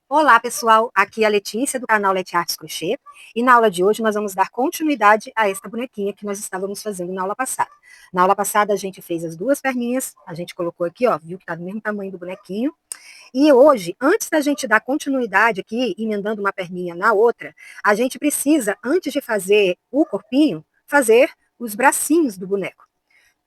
Olá, pessoal. Aqui é a Letícia, do canal Leti Artes Crochê. E na aula de hoje nós vamos dar continuidade a esta bonequinha que nós estávamos fazendo na aula passada. Na aula passada a gente fez as duas perninhas, a gente colocou aqui, ó, viu que tá do mesmo tamanho do bonequinho. E hoje, antes da gente dar continuidade aqui, emendando uma perninha na outra, a gente precisa, antes de fazer o corpinho, fazer os bracinhos do boneco,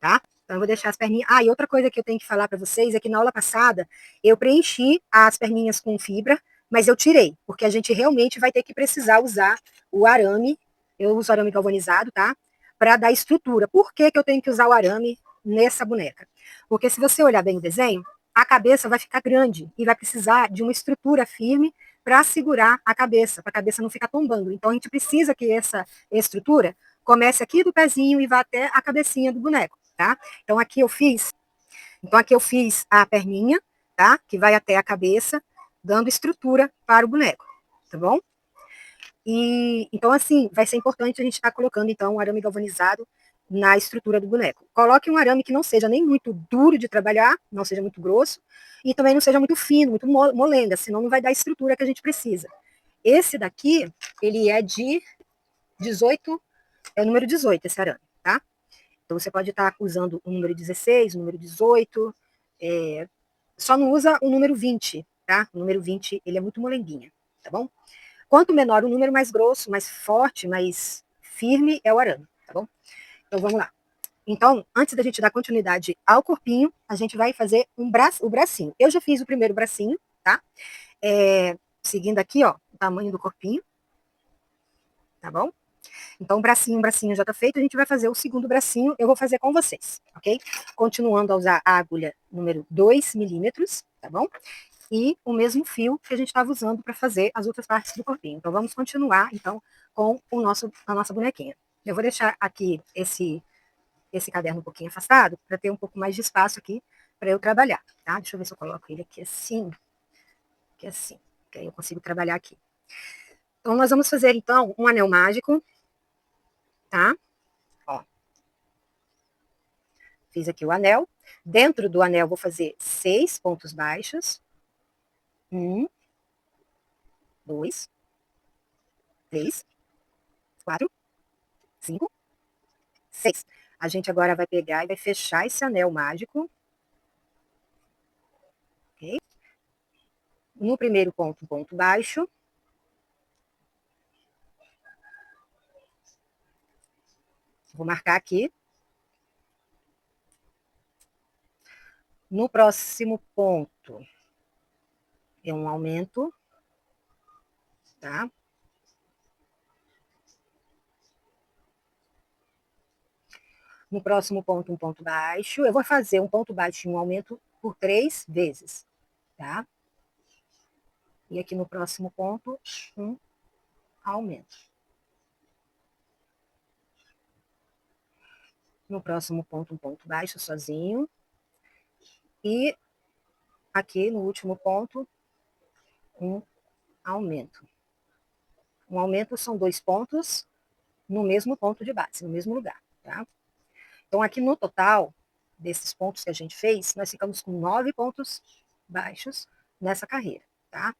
tá? Então, eu vou deixar as perninhas. Ah, e outra coisa que eu tenho que falar para vocês é que na aula passada eu preenchi as perninhas com fibra, mas eu tirei, porque a gente realmente vai ter que precisar usar o arame. Eu uso arame galvanizado, tá? Para dar estrutura. Por que, que eu tenho que usar o arame nessa boneca? Porque se você olhar bem o desenho, a cabeça vai ficar grande e vai precisar de uma estrutura firme para segurar a cabeça, para a cabeça não ficar tombando. Então a gente precisa que essa estrutura comece aqui do pezinho e vá até a cabecinha do boneco, tá? Então aqui eu fiz a perninha, tá? Que vai até a cabeça, dando estrutura para o boneco, tá bom? E então assim, vai ser importante a gente estar colocando então um arame galvanizado na estrutura do boneco. Coloque um arame que não seja nem muito duro de trabalhar, não seja muito grosso, e também não seja muito fino, muito molenga, senão não vai dar a estrutura que a gente precisa. Esse daqui, ele é de 18, é o número 18 esse arame, tá? Então, você pode estar usando o número 16, o número 18, só não usa o número 20, tá? O número 20, ele é muito molenguinha, tá bom? Quanto menor o número, mais grosso, mais forte, mais firme é o arame, tá bom? Então, vamos lá. Então, antes da gente dar continuidade ao corpinho, a gente vai fazer o bracinho. Eu já fiz o primeiro bracinho, tá? Seguindo aqui, ó, o tamanho do corpinho, tá bom? Então, o bracinho já está feito, a gente vai fazer o segundo bracinho, eu vou fazer com vocês, ok? Continuando a usar a agulha número 2 milímetros, tá bom? E o mesmo fio que a gente estava usando para fazer as outras partes do corpinho. Então, vamos continuar, então, com a nossa bonequinha. Eu vou deixar aqui esse caderno um pouquinho afastado, para ter um pouco mais de espaço aqui para eu trabalhar, tá? Deixa eu ver se eu coloco ele aqui assim, que aí eu consigo trabalhar aqui. Então, nós vamos fazer, então, um anel mágico, tá? Ó, fiz aqui o anel. Dentro do anel, vou fazer 6 pontos baixos. 1, 2, 3, 4, 5, 6. A gente agora vai pegar e vai fechar esse anel mágico. Ok? No primeiro ponto, ponto baixo. Vou marcar aqui. No próximo ponto, é um aumento, tá? No próximo ponto, um ponto baixo. Eu vou fazer um ponto baixo e um aumento por 3 vezes, tá? E aqui no próximo ponto, um aumento. No próximo ponto, um ponto baixo sozinho. E aqui no último ponto, um aumento. Um aumento são 2 pontos no mesmo ponto de base, no mesmo lugar, tá? Então, aqui no total desses pontos que a gente fez, nós ficamos com 9 pontos baixos nessa carreira, tá?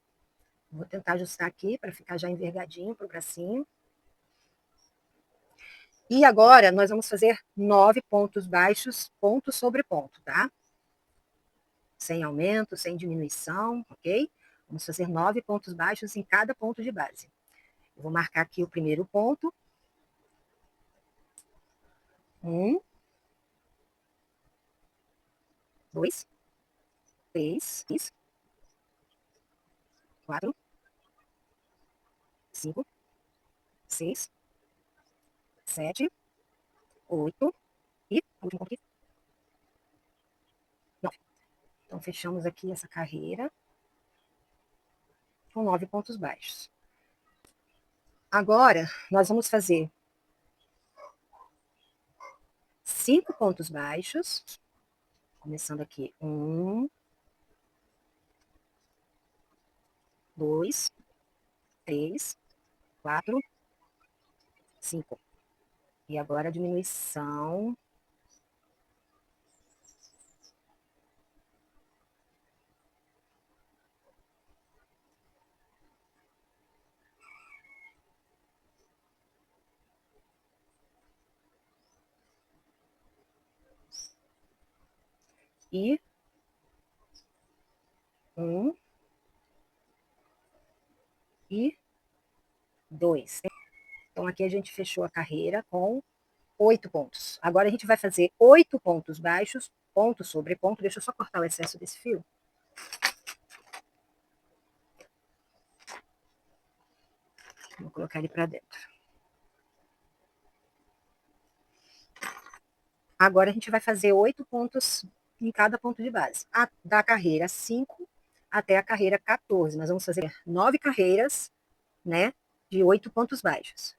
Vou tentar ajustar aqui para ficar já envergadinho para o bracinho. E agora nós vamos fazer 9 pontos baixos, ponto sobre ponto, tá? Sem aumento, sem diminuição, ok? Vamos fazer 9 pontos baixos em cada ponto de base. Eu vou marcar aqui o primeiro ponto. 1, 2, 3, 4, 5, 6, 7, 8 e último ponto aqui, 9. Então, fechamos aqui essa carreira com 9 pontos baixos. Agora, nós vamos fazer 5 pontos baixos, começando aqui, 1, 2, 3, 4, 5. E agora a diminuição. E 1 e 2. Então, aqui a gente fechou a carreira com 8 pontos. Agora a gente vai fazer 8 pontos baixos, ponto sobre ponto. Deixa eu só cortar o excesso desse fio. Vou colocar ele para dentro. Agora a gente vai fazer 8 pontos em cada ponto de base. Da carreira 5 até a carreira 14. Nós vamos fazer 9 carreiras, né, de 8 pontos baixos.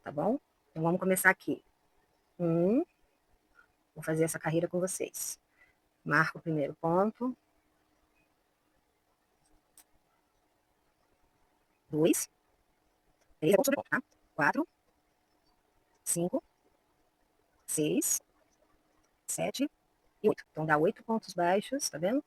Tá bom? Então vamos começar aqui. 1, vou fazer essa carreira com vocês. Marco o primeiro ponto. 2, 3, é ponto sobre ponto, tá? 4, 5, 6, 7 e 8. Então dá 8 pontos baixos, tá vendo?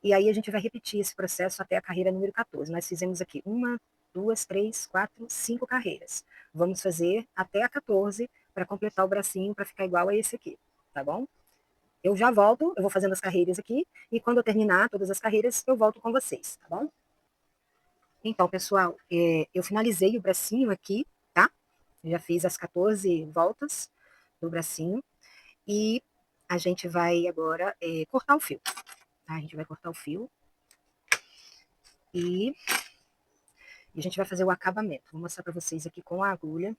E aí a gente vai repetir esse processo até a carreira número 14. Nós fizemos aqui 1, 2, 3, 4, 5 carreiras. Vamos fazer até a 14 para completar o bracinho para ficar igual a esse aqui, tá bom? Eu já volto, eu vou fazendo as carreiras aqui, e quando eu terminar todas as carreiras, eu volto com vocês, tá bom? Então, pessoal, eu finalizei o bracinho aqui, tá? Já fiz as 14 voltas do bracinho, e a gente vai agora cortar o fio. Tá? A gente vai cortar o fio, e a gente vai fazer o acabamento. Vou mostrar para vocês aqui com a agulha.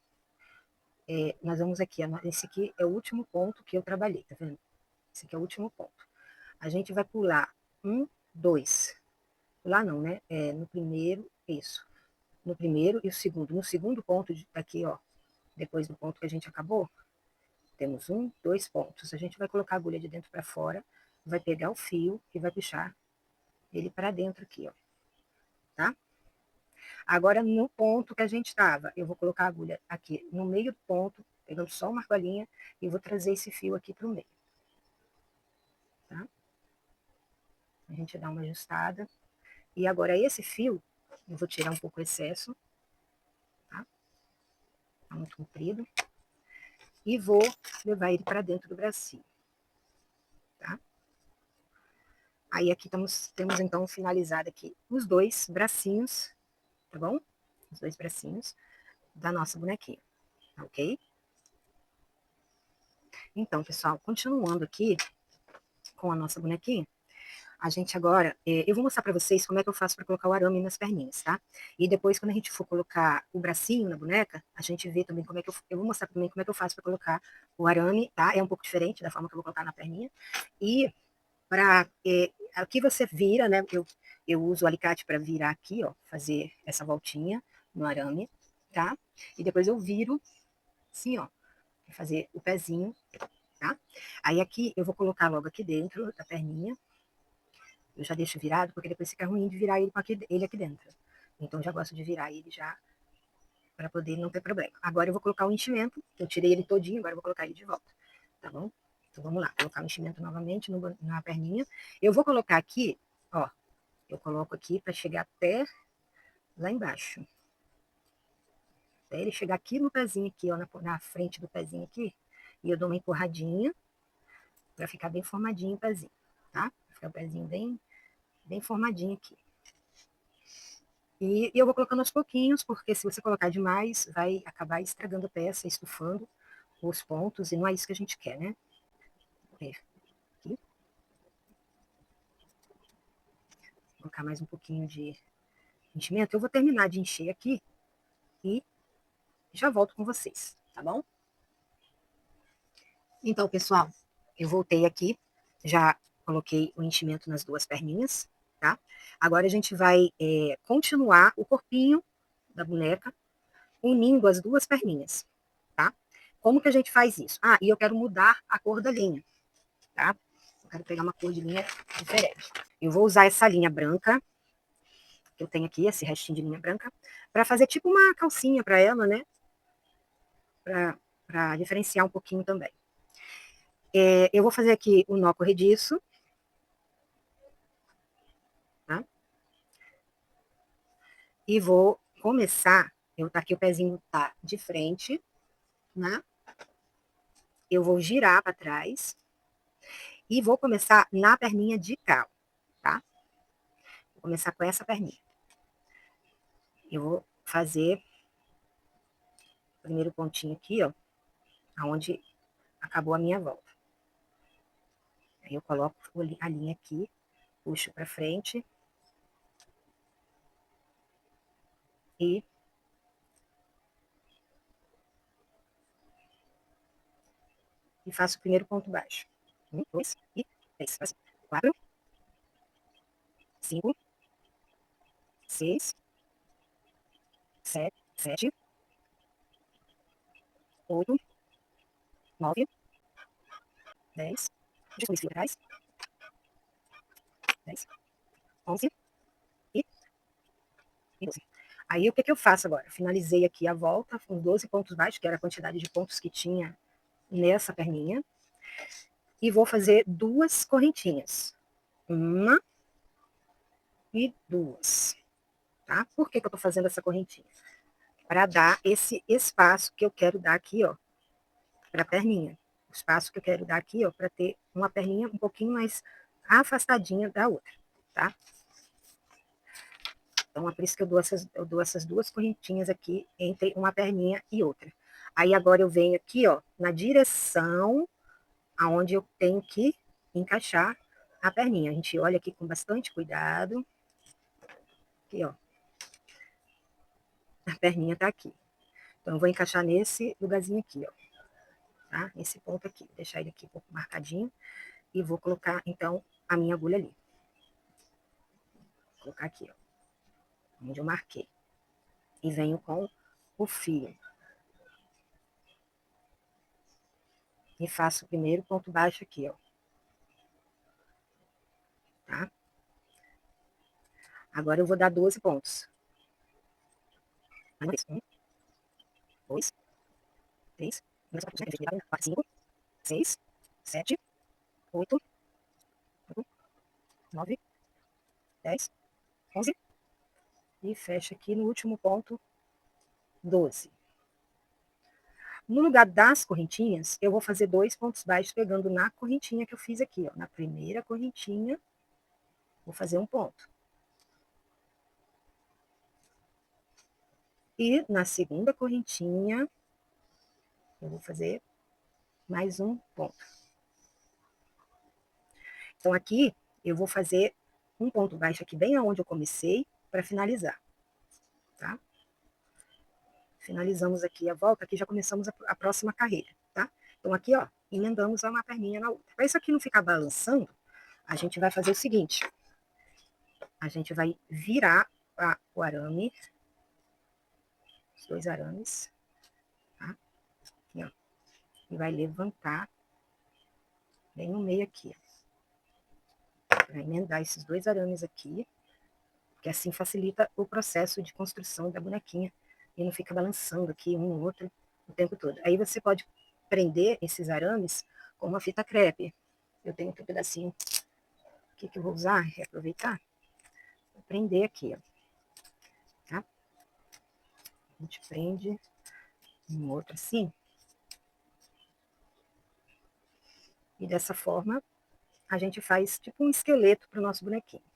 Nós vamos aqui, esse aqui é o último ponto que eu trabalhei, tá vendo? Esse aqui é o último ponto. A gente vai pular 1, 2. Pular não, né? No primeiro, isso. No primeiro e o segundo. No segundo ponto aqui, ó, depois do ponto que a gente acabou, temos 1, 2 pontos. A gente vai colocar a agulha de dentro para fora, vai pegar o fio e vai puxar ele para dentro aqui, ó. Tá? Agora, no ponto que a gente estava, eu vou colocar a agulha aqui no meio do ponto, pegando só uma argolinha, e vou trazer esse fio aqui para o meio. Tá? A gente dá uma ajustada. E agora, esse fio, eu vou tirar um pouco o excesso, tá? Tá muito comprido. E vou levar ele para dentro do bracinho, tá? Aí aqui temos então finalizado aqui os 2 bracinhos, tá bom? Os 2 bracinhos da nossa bonequinha, tá ok? Então, pessoal, continuando aqui com a nossa bonequinha, a gente agora, eu vou mostrar para vocês como é que eu faço para colocar o arame nas perninhas, tá? E depois, quando a gente for colocar o bracinho na boneca, a gente vê também como é que eu vou mostrar também como é que eu faço para colocar o arame, tá? É um pouco diferente da forma que eu vou colocar na perninha. E para aqui você vira, né? Eu uso o alicate para virar aqui, ó, fazer essa voltinha no arame, tá? E depois eu viro assim, ó, fazer o pezinho, tá? Aí aqui eu vou colocar logo aqui dentro da perninha. Eu já deixo virado, porque depois fica ruim de virar ele aqui dentro. Então, eu já gosto de virar ele já, para poder não ter problema. Agora eu vou colocar o enchimento, eu tirei ele todinho, agora eu vou colocar ele de volta, tá bom? Então, vamos lá, colocar o enchimento novamente na perninha. Eu vou colocar aqui, ó, eu coloco aqui para chegar até lá embaixo. Até ele chegar aqui no pezinho aqui, ó, na frente do pezinho aqui, e eu dou uma empurradinha, para ficar bem formadinho o pezinho, tá? Pra ficar o pezinho bem formadinho aqui. E eu vou colocando aos pouquinhos, porque se você colocar demais, vai acabar estragando a peça, estufando os pontos, e não é isso que a gente quer, né? Aqui. Vou colocar mais um pouquinho de enchimento. Eu vou terminar de encher aqui e já volto com vocês, tá bom? Então, pessoal, eu voltei aqui, já coloquei o enchimento nas 2 perninhas, tá? Agora a gente vai continuar o corpinho da boneca, unindo as 2 perninhas, tá? Como que a gente faz isso? Ah, e eu quero mudar a cor da linha, tá? Eu quero pegar uma cor de linha diferente. Eu vou usar essa linha branca, que eu tenho aqui, esse restinho de linha branca, para fazer tipo uma calcinha para ela, né? Para diferenciar um pouquinho também. Eu vou fazer aqui o nó corrediço, tá? E vou começar, aqui o pezinho tá de frente, né? Eu vou girar para trás E vou começar na perninha de cá, tá? Vou começar com essa perninha. Eu vou fazer o primeiro pontinho aqui, ó, aonde acabou a minha volta. Aí eu coloco a linha aqui, puxo pra frente e faço o primeiro ponto baixo. 1, 2 e 3. 4, 5, 6, 7, 8, 9, 10. Deixa eu ver atrás. 10, 11 e 12. Aí o que eu faço agora? Finalizei aqui a volta com 12 pontos baixos, que era a quantidade de pontos que tinha nessa perninha. E vou fazer 2 correntinhas. 1 e 2. Tá? Por que eu tô fazendo essa correntinha? Para dar esse espaço que eu quero dar aqui, ó, para a perninha. O espaço que eu quero dar aqui, ó, para ter uma perninha um pouquinho mais afastadinha da outra, tá? Então, é por isso que eu dou essas 2 correntinhas aqui entre uma perninha e outra. Aí, agora eu venho aqui, ó, na direção aonde eu tenho que encaixar a perninha. A gente olha aqui com bastante cuidado. Aqui, ó. A perninha tá aqui. Então, eu vou encaixar nesse lugarzinho aqui, ó. Tá? Esse ponto aqui. Vou deixar ele aqui um pouco marcadinho. E vou colocar, então, a minha agulha ali. Vou colocar aqui, ó. Onde eu marquei. E venho com o fio. E faço o primeiro ponto baixo aqui, ó. Tá? Agora eu vou dar 12 pontos. 1, 2, 3, 4, 5, 6, 7, 8, 9, 10, 11. E fecha aqui no último ponto, 12. No lugar das correntinhas, eu vou fazer 2 pontos baixos pegando na correntinha que eu fiz aqui, ó. Na primeira correntinha, vou fazer um ponto. E na segunda correntinha, eu vou fazer mais um ponto. Então, aqui, eu vou fazer um ponto baixo aqui, bem aonde eu comecei, para finalizar, tá? Finalizamos aqui a volta, aqui já começamos a próxima carreira, tá? Então, aqui, ó, emendamos uma perninha na outra. Para isso aqui não ficar balançando, a gente vai fazer o seguinte. A gente vai virar o arame, os 2 arames, tá? Aqui, ó. E vai levantar bem no meio aqui, ó. Vai emendar esses 2 arames aqui, que assim facilita o processo de construção da bonequinha e não fica balançando aqui um no outro o tempo todo. Aí você pode prender esses arames com uma fita crepe. Eu tenho aqui um pedacinho aqui que eu vou usar, reaproveitar, vou prender aqui, ó. Tá? A gente prende um outro assim. E dessa forma, a gente faz tipo um esqueleto para o nosso bonequinho.